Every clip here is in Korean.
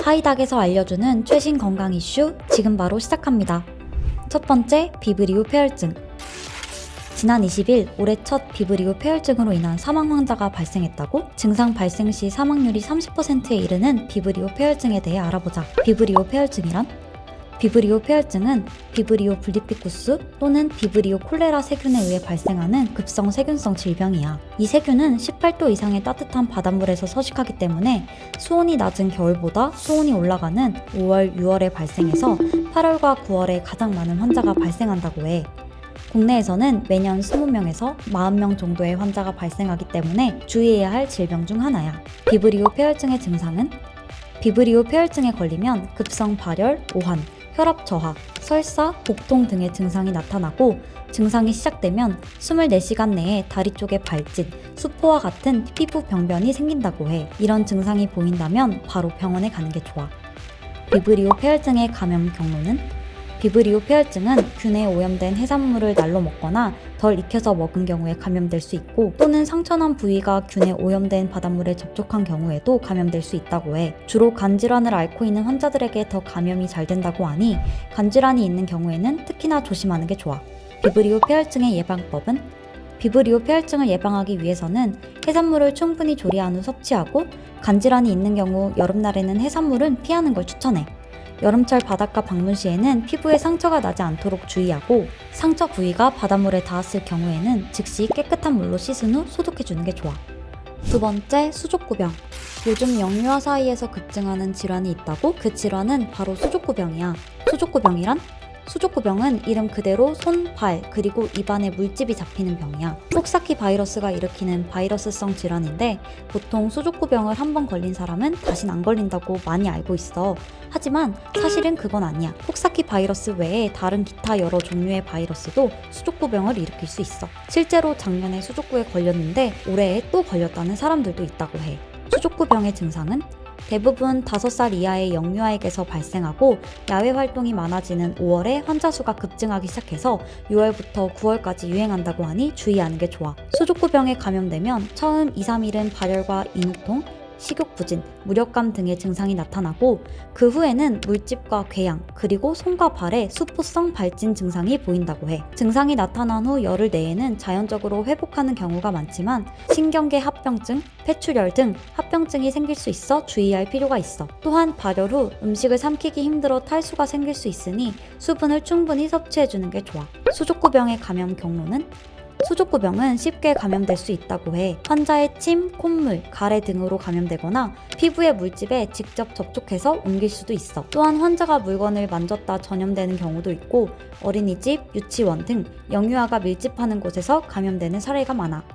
하이닥에서 알려주는 최신 건강 이슈 지금 바로 시작합니다. 첫 번째, 비브리오 폐혈증. 지난 20일 올해 첫 비브리오 폐혈증으로 인한 사망 환자가 발생했다고? 증상 발생 시 사망률이 30%에 이르는 비브리오 폐혈증에 대해 알아보자. 비브리오 폐혈증이란? 비브리오 폐혈증은 비브리오 블리피쿠스 또는 비브리오 콜레라 세균에 의해 발생하는 급성 세균성 질병이야. 이 세균은 18도 이상의 따뜻한 바닷물에서 서식하기 때문에 수온이 낮은 겨울보다 수온이 올라가는 5월, 6월에 발생해서 8월과 9월에 가장 많은 환자가 발생한다고 해. 국내에서는 매년 20명에서 40명 정도의 환자가 발생하기 때문에 주의해야 할 질병 중 하나야. 비브리오 폐혈증의 증상은? 비브리오 폐혈증에 걸리면 급성 발열, 오한, 혈압 저하, 설사, 복통 등의 증상이 나타나고 증상이 시작되면 24시간 내에 다리 쪽에 발진, 수포와 같은 피부 병변이 생긴다고 해. 이런 증상이 보인다면 바로 병원에 가는 게 좋아. 비브리오 폐혈증의 감염 경로는? 비브리오 폐혈증은 균에 오염된 해산물을 날로 먹거나 덜 익혀서 먹은 경우에 감염될 수 있고 또는 상처난 부위가 균에 오염된 바닷물에 접촉한 경우에도 감염될 수 있다고 해. 주로 간질환을 앓고 있는 환자들에게 더 감염이 잘 된다고 하니 간질환이 있는 경우에는 특히나 조심하는 게 좋아. 비브리오 폐혈증의 예방법은? 비브리오 폐혈증을 예방하기 위해서는 해산물을 충분히 조리한 후 섭취하고 간질환이 있는 경우 여름날에는 해산물은 피하는 걸 추천해. 여름철 바닷가 방문 시에는 피부에 상처가 나지 않도록 주의하고 상처 부위가 바닷물에 닿았을 경우에는 즉시 깨끗한 물로 씻은 후 소독해주는 게 좋아. 두 번째, 수족구병. 요즘 영유아 사이에서 급증하는 질환이 있다고? 그 질환은 바로 수족구병이야. 수족구병이란? 수족구병은 이름 그대로 손, 발, 그리고 입안에 물집이 잡히는 병이야. 코크사키 바이러스가 일으키는 바이러스성 질환인데 보통 수족구병을 한 번 걸린 사람은 다신 안 걸린다고 많이 알고 있어. 하지만 사실은 그건 아니야. 코크사키 바이러스 외에 다른 기타 여러 종류의 바이러스도 수족구병을 일으킬 수 있어. 실제로 작년에 수족구에 걸렸는데 올해에 또 걸렸다는 사람들도 있다고 해. 수족구병의 증상은? 대부분 5살 이하의 영유아에게서 발생하고 야외 활동이 많아지는 5월에 환자 수가 급증하기 시작해서 6월부터 9월까지 유행한다고 하니 주의하는 게 좋아. 수족구병에 감염되면 처음 2-3일은 발열과 인후통, 식욕부진, 무력감 등의 증상이 나타나고 그 후에는 물집과 궤양, 그리고 손과 발에 수포성 발진 증상이 보인다고 해. 증상이 나타난 후 열흘 내에는 자연적으로 회복하는 경우가 많지만 신경계 합병증, 폐출혈 등 합병증이 생길 수 있어 주의할 필요가 있어. 또한 발열 후 음식을 삼키기 힘들어 탈수가 생길 수 있으니 수분을 충분히 섭취해주는 게 좋아. 수족구병의 감염 경로는? 수족구병은 쉽게 감염될 수 있다고 해. 환자의 침, 콧물, 가래 등으로 감염되거나 피부의 물집에 직접 접촉해서 옮길 수도 있어. 또한 환자가 물건을 만졌다 전염되는 경우도 있고 어린이집, 유치원 등 영유아가 밀집하는 곳에서 감염되는 사례가 많아.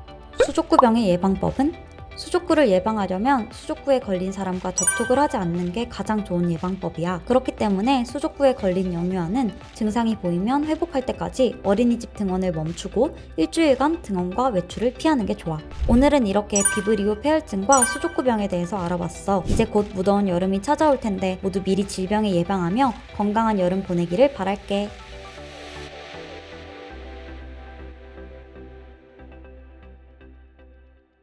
수족구병의 예방법은? 수족구를 예방하려면 수족구에 걸린 사람과 접촉을 하지 않는 게 가장 좋은 예방법이야. 그렇기 때문에 수족구에 걸린 영유아는 증상이 보이면 회복할 때까지 어린이집 등원을 멈추고 일주일간 등원과 외출을 피하는 게 좋아. 오늘은 이렇게 비브리오 폐혈증과 수족구병에 대해서 알아봤어. 이제 곧 무더운 여름이 찾아올 텐데 모두 미리 질병을 예방하며 건강한 여름 보내기를 바랄게.